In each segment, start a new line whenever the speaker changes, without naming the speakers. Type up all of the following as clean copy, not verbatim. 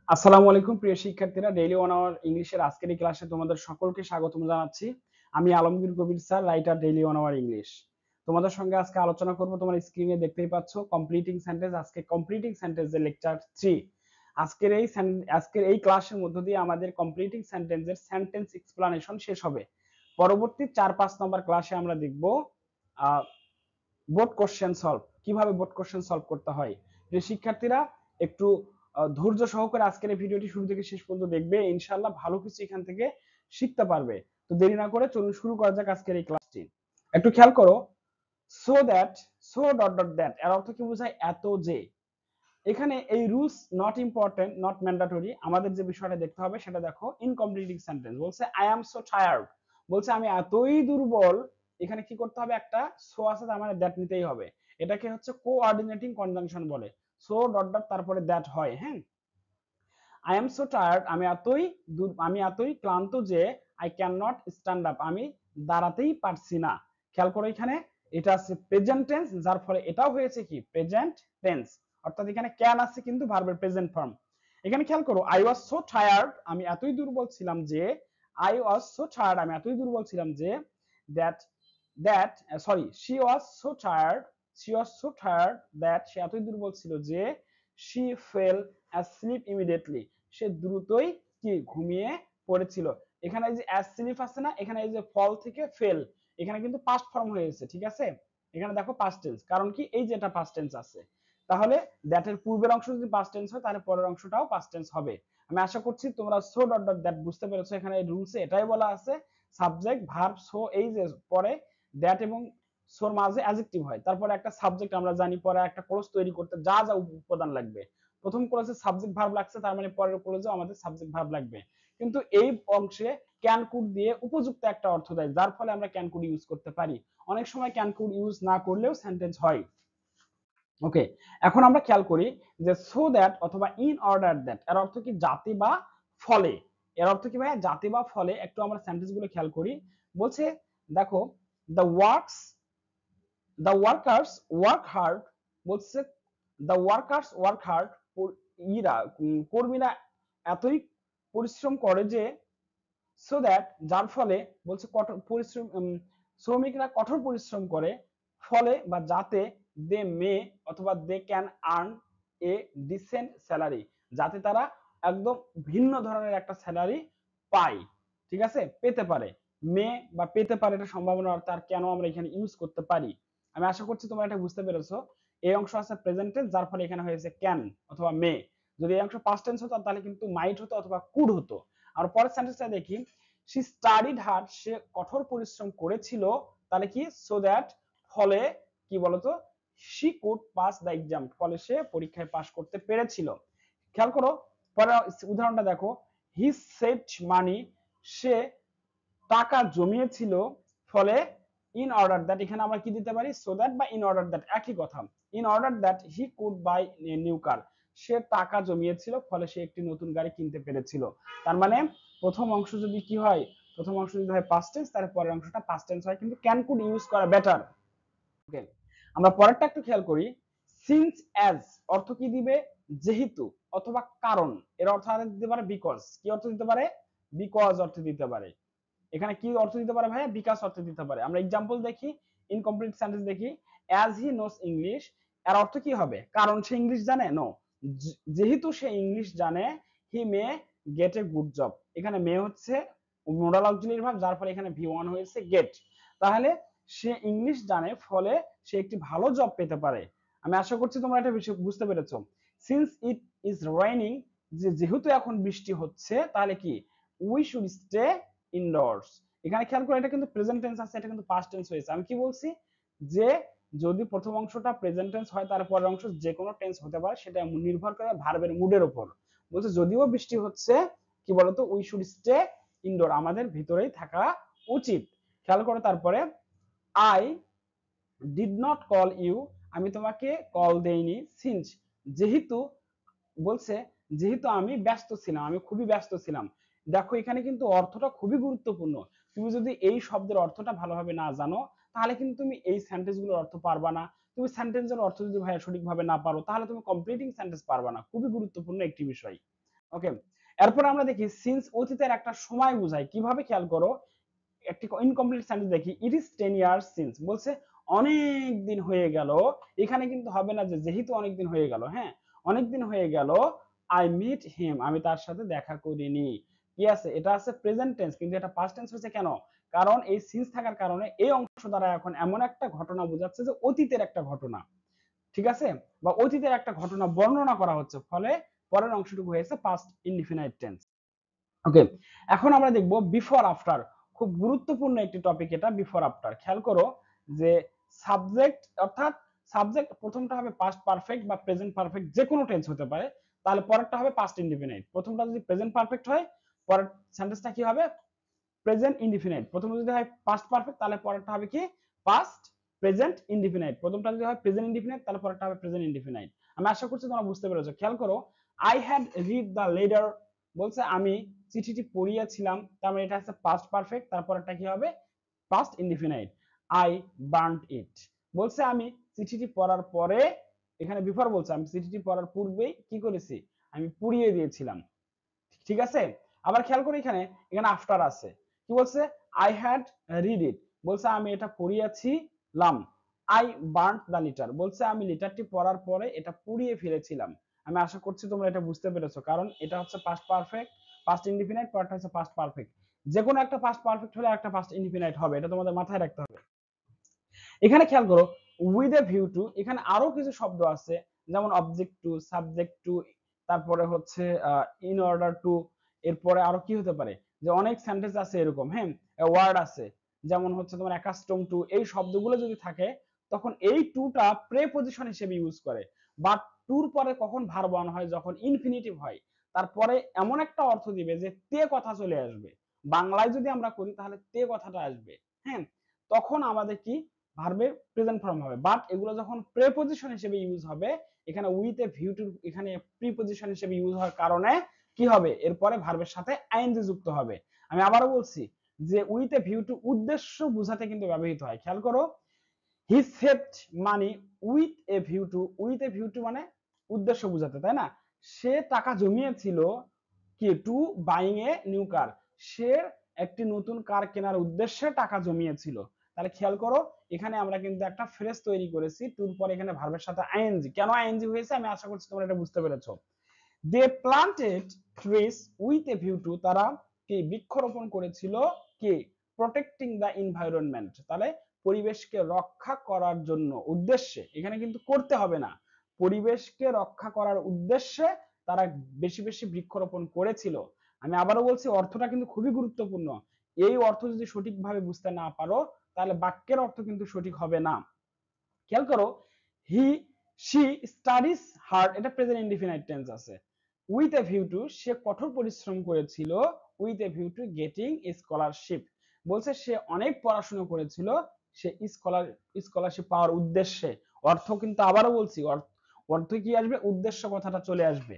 আসসালামু আলাইকুম প্রিয় শিক্ষার্থীরা, ডেইলি 1 আওয়ার ইংলিশের আজকের এই ক্লাসে তোমাদের সকলকে স্বাগতম জানাচ্ছি। আমি Alamgir Kabir sir, writer, daily 1 hour English. তোমাদের সঙ্গে আজকে আলোচনা করব, তোমার স্ক্রিনে দেখতেই পাচ্ছ, কমপ্লিটিং সেন্টেন্স। আজকে কমপ্লিটিং সেন্টেন্সের লেকচার 3। আজকের এই ক্লাসের মধ্য দিয়ে আমাদের কমপ্লিটিং সেন্টেন্সের সেন্টেন্স এক্সপ্লানেশন শেষ হবে। পরবর্তী 4-5 নম্বর ক্লাসে আমরা দেখব বোর্ড কোশ্চেন সলভ, কিভাবে বোর্ড কোশ্চেন সলভ করতে হয়। যে শিক্ষার্থীরা একটু ধৈর্য সহকারে আজকের এই ভিডিওটি শুরু থেকে শেষ পর্যন্ত দেখবে, ইনশাআল্লাহ ভালো কিছু এখান থেকে শিখতে পারবে। তো দেরি না করে চলুন শুরু করা যাক আজকের এই ক্লাসটি। একটু খেয়াল করো, so that, so dot dot that এর অর্থ কি বোঝায়? এত যে। এখানে এই rules not important, not mandatory. আমাদের যে বিষয়টা দেখতে হবে সেটা দেখো, ইনকমপ্লিটিং সেন্টেন্স বলছে আই অ্যাম সো টায়ার্ড, বলছে আমি এতই দুর্বল। এখানে কি করতে হবে? একটা সো আছে, তার মানে দ্যাট নিতেই হবে। এটাকে হচ্ছে কোঅর্ডিনেটিং কনজাংশন বলে। সো ডট ডট তারপরে দ্যাট হয়। হ্যাঁ, আই এম সো টায়ার্ড, আমি এতই ক্লান্ত যে I can not stand up, আমি দাঁড়াতেই পারছি না। খেয়াল করো, এখানে এটা আছে প্রেজেন্ট টেন্স, যার ফলে এটাও হয়েছে কি প্রেজেন্ট টেন্স। অর্থাৎ এখানে ক্যান আছে কিন্তু ভার্বের প্রেজেন্ট ফর্ম। এখানে খেয়াল করো, আই ওয়াজ সো টায়ার্ড, আমি এতই দুর্বল ছিলাম যে, আই ওয়াজ সো টায়ার্ড, আমি এতই দুর্বল ছিলাম যে, that that sorry she was so tired, she was so tired that, সে এতই দুর্বল ছিল যে, শি ফেল অ্যাসলিপ ইমিডিয়েটলি, সে দ্রুতই কি ঘুমিয়ে পড়েছিল। এখানে এই যে অ্যাসলিপ আছে না, এখানে এই যে ফল থেকে ফেল, এখানে কিন্তু পাস্ট ফর্ম হয়েছে। ঠিক আছে, এখানে দেখো পাস্ট টেন্স, কারণ কি এই যে এটা পাস্ট টেন্স আছে। তাহলে দ্যাট এর পূর্বের অংশ যদি পাস্ট টেন্স হয়, তাহলে পরের অংশটাও পাস্ট টেন্স হবে। আমি আশা করছি তোমরা সো ডট ডট দ্যাট বুঝতে পেরেছো। এখানে এই রুলসে এটাই বলা আছে, সাবজেক্ট ভার্ব সো, এই যে পরে দ্যাট এবং সোর মাঝে অ্যাডজেক্টিভ হয়, তারপরে একটা সাবজেক্ট আমরা জানি, পরে একটা ক্লোজ তৈরি করতে যা যা উপাদান লাগবে, প্রথম ক্লোজে সাবজেক্ট ভার্ব লাগছে, তার মানে পরের ক্লোজেও আমাদের সাবজেক্ট ভার্ব লাগবে। কিন্তু এই অংশে ক্যান কুড দিয়ে উপযুক্ত একটা অর্থ দেয়, যার ফলে আমরা ক্যান কুড ইউজ করতে পারি। অনেক সময় ক্যান কুড ইউজ না করলেও সেন্টেন্স হয়। ওকে, এখন আমরা খেয়াল করি যে সো দ্যাট অথবা ইন অর্ডার দ্যাট এর অর্থ কি? যাতে বা ফলে। এর অর্থ কি ভাই? যাতে বা ফলে। একটু আমরা সেন্টেন্স গুলো খেয়াল করি। বলছে দেখো, দ্য ওয়ার্কার্স ওয়ার্ক হার্ড, বলছে দ্য ওয়ার্কার্স ওয়ার্ক হার্ড, কর্মীরা এতই পরিশ্রম করে যে, সো দ্যাট, যার ফলে, বলছে কঠোর পরিশ্রম, শ্রমিকরা কঠোর পরিশ্রম করে, ফলে বা যাতে, দে মে অথবা they can earn a decent salary, যাতে তারা একদম ভিন্ন ধরনের একটা স্যালারি পায়। ঠিক আছে, পেতে পারে। মে বা পেতে পারে, এটা সম্ভাবনা অর্থ, আর কেন আমরা এখানে ইউজ করতে পারি। আমি আশা করছি তোমরা এটা বুঝতে পেরেছো। এই অংশ আছে প্রেজেন্ট টেন্স, যার ফলে এখানে হয়েছে ক্যান অথবা মে। যদি এই অংশ পাস্ট টেন্স হতো, তাহলে কিন্তু মাইট হতো অথবা কুড হতো। আর পরের সেন্টেন্সটা দেখি, শি স্টাডিড হার্ড, সে কঠোর পরিশ্রম করেছিল, তাহলে কি? সো দ্যাট, ফলে কি বলতো, she could pass the exam, ফলে সে পরীক্ষায় পাস করতে পেরেছিল। খেয়াল করো পরের উদাহরণটা দেখো, হি সেভড মানি, সে টাকা জমিয়েছিল, ফলে ইন অর্ডার দ্যাট, এখানে আমরা কি দিতে পারি? সো দ্যাট বা ইন অর্ডার দ্যাট একই কথা। In order that he could buy new car, সে টাকা জমিয়েছিল, ফলে সে একটি নতুন গাড়ি কিনতে পেরেছিল। তার মানে প্রথম অংশ যদি কি হয়, প্রথম অংশ যদি হয় পাস্ট টেন্স, তাহলে পরের অংশটা পাস্ট টেন্স হয়, কিন্তু ক্যান কুড ইউজ করা বেটার। ওকে, আমরা পরেরটা একটু খেয়াল করি। সিন্স অ্যাজ অর্থ কি দিবে? যেহেতু অথবা কারণ। এর অর্থ আরেক দিতে পারে বিকজ। কি অর্থ দিতে পারে? বিকজ অর্থ দিতে পারে। এখানে কি অর্থ দিতে পারে ভাইয়া? বিকাশ অর্থ দিতে পারে। আমরা एग्जांपल দেখি, ইনকমপ্লিট সেন্টেন্স দেখি। অ্যাজ হি নোস ইংলিশ, এর অর্থ কি হবে? কারণ সে ইংলিশ জানে? নো, যেহেতু সে ইংলিশ জানে, he may get a good job. এখানে মে হচ্ছে মোডাল অক্সিলারি ভার্ব, যার ফলে এখানে ভি ওয়ান হয়েছে গেট। তাহলে সে ইংলিশ জানে, ফলে সে একটি ভালো জব পেতে পারে। আমি আশা করছি তোমরা এটা বুঝতে পেরেছো। সিন্স ইট ইজ রেইনিং, যেহেতু এখন বৃষ্টি হচ্ছে, তাহলে কি? We should stay indoors. এখানে খেয়াল করে, এটা কিন্তু প্রেজেন্ট টেন্স আছে, এটা কিন্তু পাস্ট টেন্স হয়েছে। আমি কি বলছি? যে যদি প্রথম অংশটা প্রেজেন্ট টেন্স হয়, তার পরের অংশ যে কোনো টেন্স হতে পারে, সেটা নির্ভর করে ভার্বের মুডের উপর। বলছে যদিও বৃষ্টি হচ্ছে, কি বলতো, উই শুড স্টে ইনডোর, আমাদের ভিতরেই থাকা উচিত। খেয়াল করো তারপরে, I did not call you, আমি তোমাকে কল দেইনি, সিন্স, যেহেতু, বলছে যেহেতু আমি ব্যস্ত ছিলাম, আমি খুবই ব্যস্ত ছিলাম। দেখো এখানে কিন্তু অর্থটা খুবই গুরুত্বপূর্ণ। তুমি যদি এই শব্দের অর্থটা ভালোভাবে না জানো, তাহলে কিন্তু তুমি এই সেন্টেন্স গুলোর অর্থ পারবা না। তুমি সেন্টেন্সের অর্থ যদি ভাইয়া সঠিকভাবে না পারো, তাহলে তুমি কমপ্লিটিং সেন্টেন্স পারবা না। খুবই গুরুত্বপূর্ণ একটি বিষয়। ওকে, এরপর আমরা দেখি সিন্স অতীতের একটা সময় বোঝায় কিভাবে, খেয়াল করো। একটি ইনকমপ্লিট সেন্টেন্স দেখি, ইট ইজ 10 ইয়ার্স সিন্স, বলছে অনেক দিন হয়ে গেল। এখানে কিন্তু হবে না যে যেহেতু অনেক দিন হয়ে গেল, হ্যাঁ অনেক দিন হয়ে গেল, আই মিট হিম, আমি তার সাথে দেখা করিনি। কি আছে, এটা আছে প্রেজেন্ট টেন্স, কিন্তু এটা পাস্ট টেন্স হচ্ছে কেন? কারণ এই সিন্স থাকার কারণে এই অংশ দ্বারা এখন এমন একটা ঘটনা বোঝাচ্ছে যে অতীতের একটা ঘটনা, ঠিক আছে, বা অতীতের একটা ঘটনা বর্ণনা করা হচ্ছে, ফলে পরের অংশটুকু হয়েছে পাস্ট ইনডিফিনাইট টেন্স। ওকে, এখন আমরা দেখব বিফোর আফটার, খুব গুরুত্বপূর্ণ একটি টপিক এটা, বিফোর আফটার। খেয়াল করো যে সাবজেক্ট, অর্থাৎ সাবজেক্ট প্রথমটা হবে পাস্ট পারফেক্ট বা প্রেজেন্ট পারফেক্ট, যে কোনো টেন্স হতে পারে, তাহলে পরেরটা হবে পাস্ট ইনডিফিনাইট। প্রথমটা যদি প্রেজেন্ট পারফেক্ট হয়, পরের সেন্টেন্সটা কি হবে? Present indefinite. প্রথমটা যদি হয় পাস্ট পারফেক্ট, তাহলে পরেরটা হবে কি? Past present indefinite. প্রথমটা যদি হয় প্রেজেন্ট ইনডিফিনাইট, তাহলে পরেরটা হবে প্রেজেন্ট ইনডিফিনাইট। আমি আশা করছি তোমরা বুঝতে পেরেছো। খেয়াল করো, I had read the letter, বলছে আমি চিঠিটি পড়িয়াছিলাম, তার মানে এটা হচ্ছে পাস্ট পারফেক্ট, তারপরটা কি হবে? Past indefinite. আই বার্নড ইট, বলছে আমি চিঠিটি পড়ার পরে, এখানে বিফোর বলছে আমি চিঠিটি পড়ার পূর্বেই কি করেছি? আমি পুড়িয়ে দিয়েছিলাম, ঠিক আছে। আবার খেয়াল করি এখানে, এখানে আফটার আছে, কি বলছে? আই হ্যাড রিড ইট, বলছে আমি এটা পড়িয়াছিলাম। আই বার্নড দ্য লিটার, বলছে আমি লিটারটি পড়ার পরে এটা পুড়িয়ে ফেলেছিলাম। আমি আশা করছি তোমরা এটা বুঝতে পেরেছো, কারণ এটা হচ্ছে পাস্ট পারফেক্ট, পাস্ট ইনডিফিনাইট, পরেরটা হচ্ছে পাস্ট পারফেক্ট। যে কোনো একটা পাস্ট পারফেক্ট হলে একটা পাস্ট ইনডিফিনাইট হবে, এটা তোমাদের মাথায় রাখতে হবে। এখানে খেয়াল করো, উইথ এ ভিউ টু, এখানে আরো কিছু শব্দ আছে, যেমন অবজেক্ট টু, সাবজেক্ট টু, তারপরে হচ্ছে ইন অর্ডার টু, এরপরে আরো কি হতে পারে, যে অনেক সেন্টেন্স আছে এরকম, হ্যাঁ ওয়ার্ড আছে, যেমন হচ্ছে তোমার অ্যাকাস্টম টু, এই শব্দগুলো যদি থাকে, তখন এই টুটা প্রেপজিশন হিসেবে ইউজ করে। বাট টুর পরে কখন ভার্ব বানানো হয়? যখন ইনফিনিটিভ হয়, তারপরে এমন একটা অর্থ দিবে যে তে কথা চলে আসবে। বাংলায় যদি আমরা করি তাহলে তে কথাটা আসবে, হ্যাঁ, তখন আমাদের কি ভার্বের প্রেজেন্ট ফর্ম হবে। বাট এগুলো যখন প্রেপজিশন হিসেবে ইউজ হবে, এখানে উইথ এ ভিউ টু এখানে প্রিপজিশন হিসেবে ইউজ হওয়ার কারণে কি হবে? এরপরে ভার্বের সাথে আইএনজি যুক্ত হবে। আমি আবারও বলছি যে উইথ এ ভিউ টু উদ্দেশ্য বোঝাতে কিন্তু ব্যবহৃত হয়। খেয়াল করো, he saved money with a view to, with a view to মানে উদ্দেশ্য বোঝাতে, তাই না? সে টাকা জমিয়েছিল কি? To buying a new car, সে একটি নতুন কার কেনার উদ্দেশ্যে টাকা জমিয়েছিল। তাহলে খেয়াল করো, এখানে আমরা কিন্তু একটা ফ্রেজ তৈরি করেছি, টুর পর এখানে ভার্বের সাথে আইএনজি। কেন আইএনজি হয়েছে আমি আশা করছি তোমরা এটা বুঝতে পেরেছো। They planted trees with a view to, তারা কি বৃক্ষরোপণ করেছিল কি? প্রোটেক্টিং দ্য এনভায়রনমেন্ট, তাহলে পরিবেশকে রক্ষা করার জন্য, উদ্দেশ্যে, এখানে কিন্তু করতে হবে না, পরিবেশকে রক্ষা করার উদ্দেশ্যে তারা বেশি বেশি বৃক্ষরোপণ করেছিল। আমি আবারও বলছি, অর্থটা কিন্তু খুবই গুরুত্বপূর্ণ। এই অর্থ যদি সঠিকভাবে বুঝতে না পারো, তাহলে বাক্যের অর্থ কিন্তু সঠিক হবে না। খেয়াল করো, হি শি স্টাডিজ হার্ড, এটা প্রেজেন্ট ইনডিফিনাইট টেন্স আছে। উইথ এ ভিউ টু, সে কঠোর পরিশ্রম করেছিল, with a view two getting scholarship, বলছে সে অনেক পড়াশোনা করেছিল, সে স্কলারশিপ পাওয়ার উদ্দেশ্যে। অর্থ কিন্তু আবারও বলছি, অর্থ কি আসবে? উদ্দেশ্য কথাটা চলে আসবে।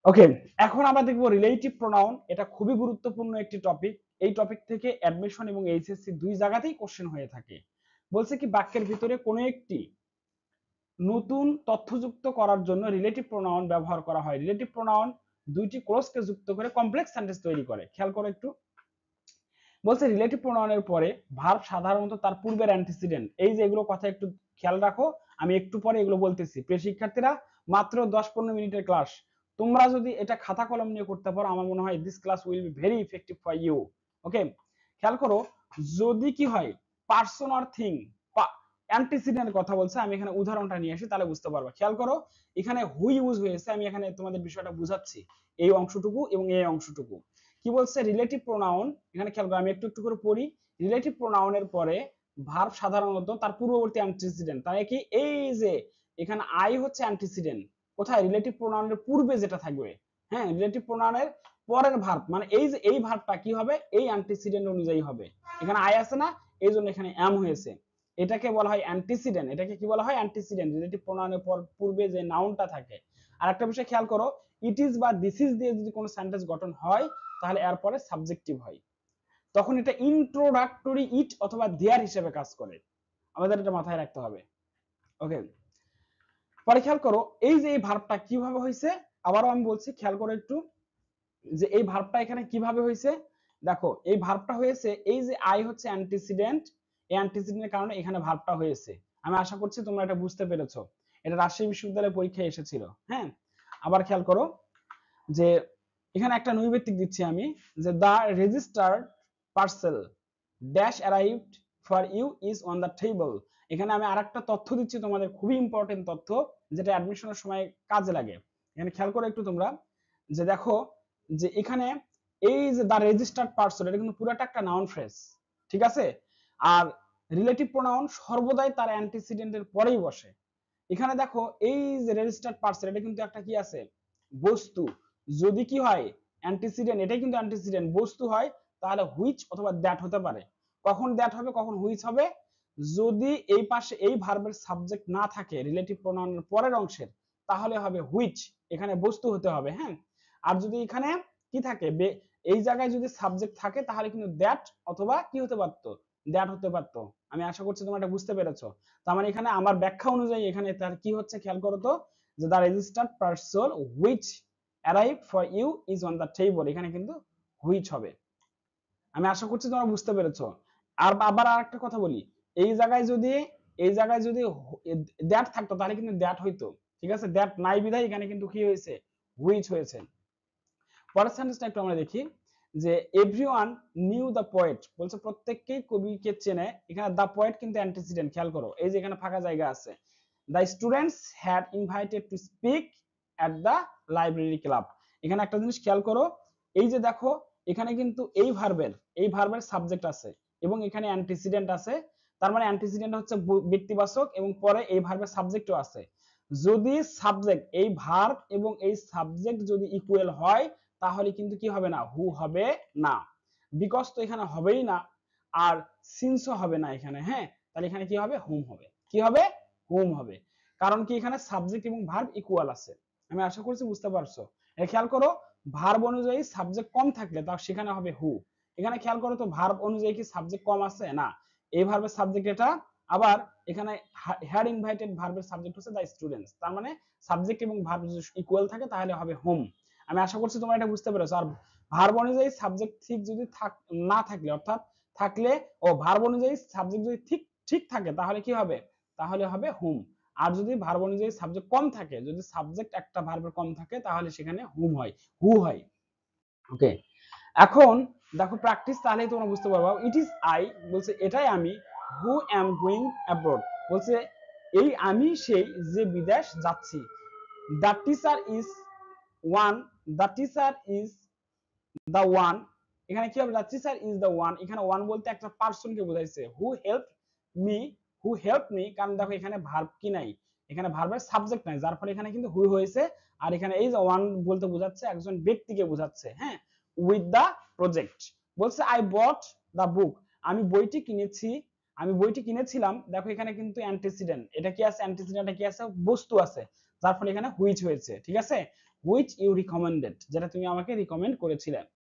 ওকে, এখন আমরা দেখব রিলেটিভ প্রোনাউন। এটা খুবই গুরুত্বপূর্ণ একটি টপিক। এই টপিক থেকে অ্যাডমিশন এবং এইচএসসি দুই জায়গাতেই কোশ্চেন হয়ে থাকে। বলছে কি, বাক্যের ভিতরে কোনো একটি নতুন তথ্য যুক্ত করার জন্য রিলেটিভ প্রোনাউন ব্যবহার করা হয়। রিলেটিভ প্রোনাউন দুইটি ক্লোজকে যুক্ত করে কমপ্লেক্স সেন্টেন্স তৈরি করে। খেয়াল করো একটু, বলছে রিলেটিভ প্রোনাউনের পরে ভার্ব সাধারণত তার পূর্বের অ্যান্টিসিডেন্ট, এই যে এগুলো কথা একটু খেয়াল রাখো, আমি একটু পরে এগুলো বলতেছি। প্রিয় শিক্ষার্থীরা, মাত্র 10-15 মিনিটের ক্লাস, তোমরা যদি এটা খাতা কলম নিয়ে করতে পারো, আমার মনে হয় this class will be very effective for you. Okay, খেয়াল করো, যদি কি হয় পারসন অর থিং, অ্যান্টিসিডেন্ট কথা বলছে, আমি এখানে উদাহরণটা নিয়ে আসি, তাহলে বুঝতে পারবে। খেয়াল করো, এখানে হু ইউজ হয়েছে, আমি এখানে তোমাদের বিষয়টা বুঝাচ্ছি, এই অংশটুকু এবং এই অংশটুকু। কি বলছে? রিলেটিভ প্রোনাউন, এখানে খেয়াল করো, আমি একটু একটু করে পড়ি। রিলেটিভ প্রোনাউনের পরে ভার্ব সাধারণত তার পূর্ববর্তী অ্যান্টিসিডেন্ট, তাই কি? এই যে এখানে আই হচ্ছে অ্যান্টিসিডেন্ট, কোথায়? রিলেটিভ প্রোনাউনের পূর্বে যেটা থাকবে, হ্যাঁ, রিলেটিভ প্রোনাউনের পরের ভার্ব, মানে এই যে এই ভার্বটা কি হবে? এই অ্যান্টিসিডেন্ট অনুযায়ী হবে। এখানে আই আছে না, এই জন্য এখানে এম হয়েছে। এটাকে বলা হয় অ্যান্টিসিডেন্ট। এটাকে কি বলা হয়? অ্যান্টিসিডেন্ট, রিলেটিভ প্রোনাউনের পূর্বে যে নাউনটা থাকে। আর একটা বিষয় খেয়াল করো, ইট ইজ বা দিস ইজ দিয়ে যদি কোনো সেন্টেন্স গঠন হয়, তাহলে এরপরে সাবজেক্টিভ হয়, তখন এটা ইন্ট্রোডাক্টরি ইট অথবা দেয়ার হিসেবে কাজ করে। আমাদের এটা মাথায় রাখতে হবে। ওকে, পরে খেয়াল করো, এই যে এই ভার্বটা কিভাবে হয়েছে, আবারও আমি বলছি, খেয়াল করো একটু যে এই ভার্বটা এখানে কিভাবে হয়েছে। দেখো এই ভার্বটা হয়েছে, এই যে আই হচ্ছে অ্যান্টিসিডেন্ট, এই অ্যান্টিসিডেন্টের কারণে এখানে ভার্বটা হয়েছে। আমি আশা করছি তোমরা এটা বুঝতে পেরেছো। এটা রাজশাহী বিশ্ববিদ্যালয়ের পরীক্ষায় এসেছিল। হ্যাঁ, আবার খেয়াল করো যে এখানে একটা নৈর্ব্যক্তিক দিচ্ছি আমি, যে the registered parcel dash arrived for you is on the table. এখানে আমি আরেকটা তথ্য দিচ্ছি তোমাদের, খুবই ইম্পর্টেন্ট তথ্য, যেটা অ্যাডমিশনের সময় কাজে লাগে। এখানে খেয়াল করো একটু তোমরা, যে দেখো যে এখানে এই যে দা রেজিস্টার্ড পার্সন, এটা কিন্তু পুরোটা একটা নাউন ফ্রেজ, ঠিক আছে। আর রিলেটিভ প্রোনাউন সর্বদাই তার অ্যান্টিসিডেন্টের পরেই বসে। এখানে দেখো এই যে রেজিস্টার্ড পার্সন, এটা কিন্তু একটা কি আছে, বস্তু। যদি কি হয় অ্যান্টিসিডেন্ট, এটাই কিন্তু অ্যান্টিসিডেন্ট, বস্তু হয়, তাহলে হুইচ অথবা দ্যাট হতে পারে। কখন দ্যাট হবে, কখন হুইচ হবে, যদি এই পাশে এই ভার্বের সাবজেক্ট না থাকে রিলেটিভ প্রোনাউনের পরের অংশের, তাহলে হবে হুইচ, এখানে বস্তু হতে হবে। হ্যাঁ, আর যদি এখানে কি থাকে, এই জায়গায় যদি সাবজেক্ট থাকে, তাহলে কিন্তু দ্যাট অথবা কি হতে পারতো, দ্যাট হতে পারতো। আমি আশা করছি তোমরা এটা বুঝতে পেরেছো। তার মানে এখানে আমার ব্যাখ্যা অনুযায়ী এখানে তার কি হচ্ছে, খেয়াল করো তো, যে the registered person which arrived for you is on the table, এখানে কিন্তু হুইচ হবে। আমি আশা করছি তোমরা বুঝতে পেরেছো। আর আবার আরেকটা কথা বলি, এই জায়গায় যদি এই জায়গায় যদি দ্যাট থাকতো, তাহলে কিন্তু দ্যাট হইতো, ঠিক আছে। দ্যাট নাই বিধায় এখানে কিন্তু কি হয়েছে, হুইচ হয়েছে। পরের সেন্টেন্সটা একটু আমরা দেখি, যে এভরিওয়ান নিউ দ্য পোয়েট, বলছে প্রত্যেককেই কবিকে চেনে। এখানে দ্য পোয়েট কিন্তু অ্যান্টিসিডেন্ট, খেয়াল করো এই যে এখানে ফাঁকা জায়গা আছে। The students had invited to speak at the library club. এখানে একটা জিনিস খেয়াল করো, এই যে দেখো এখানে কিন্তু এই ভার্বের সাবজেক্ট আছে এবং এখানে অ্যান্টিসিডেন্ট আছে। তার মানে অ্যান্টিসিডেন্ট হচ্ছে ব্যক্তিবাচক এবং পরে এই ভার্বের সাবজেক্টও আছে। যদি সাবজেক্ট, এই ভার্ব এবং এই সাবজেক্ট যদি ইকুয়াল হয়, তাহলে কিন্তু কি হবে না, হু হবে না। বিকজ তো এখানে হবেই না, আর সিন্সও হবে না এখানে। হ্যাঁ, তাহলে এখানে কি হবে, হুম হবে। কি হবে, হুম হবে। কারণ কি, এখানে সাবজেক্ট এবং ভার্ব ইকুয়াল আছে। আমি আশা করছি বুঝতে পারছো। খেয়াল করো, ভার্ব অনুযায়ী সাবজেক্ট কম থাকলে তাও সেখানে হবে হু। এখানে খেয়াল করো তো, ভার্ব অনুযায়ী কি সাবজেক্ট কম আছে, না, এই ভার্বের সাবজেক্ট এটা। আবার এখানে হ্যাড ইনভাইটেড ভার্বের সাবজেক্ট হচ্ছে দ্য স্টুডেন্টস। তার মানে সাবজেক্ট এবং ভার্ব যদি ইকুয়াল থাকে তাহলে হবে হোম। আমি আশা করছি তোমরা এটা বুঝতে পেরেছো। আর ভার্ব অনুযায়ী সাবজেক্ট ঠিক যদি না থাকলে, অর্থাৎ থাকলে ও ভার্ব অনুযায়ী সাবজেক্ট যদি ঠিক ঠিক থাকে, তাহলে কি হবে, তাহলে হবে হুম। আর যদি ভার্ব অনুযায়ী সাবজেক্ট কম থাকে, যদি সাবজেক্ট একটা ভার্বের কম থাকে, তাহলে সেখানে হুম হয়, হু হয়। ওকে, এখন দেখো প্র্যাকটিস, তাহলেই তোমরা বুঝতে পারবা। ইট ইজ আই, বলছে এটাই আমি, হু এম গোয়িং অ্যাব্রড, বলছে এই আমি সেই যে বিদেশ যাচ্ছি। The teacher is one, the teacher is the one. এখানে কি হবে, the teacher is the one, এখানে ওয়ান বলতে একটা পার্সনকে বোঝাইছে। Who help me, who help me, কারণ দেখো এখানে ভার্ব কি নাই, এখানে ভার্বের সাবজেক্ট নাই, যার ফলে এখানে কিন্তু হু হয়েছে। আর এখানে এই যে ওয়ান বলতে বোঝাচ্ছে একজন ব্যক্তিকে বোঝাচ্ছে। হ্যাঁ, উইথ দ্য প্রজেক্ট, বলছে আই বট দ্য বুক, আমি বইটি কিনেছি, আমি বইটি কিনেছিলাম। দেখো এখানে কিন্তু অ্যান্টিসিডেন্ট, এটা কি আছে, অ্যান্টিসিডেন্টে কি আছে, বস্তু আছে, যার ফলে এখানে হুইচ হয়েছে। ঠিক আছে, হুইচ ইউ রিকমেন্ডেড, যেটা তুমি আমাকে রিকমেন্ড করেছিলে।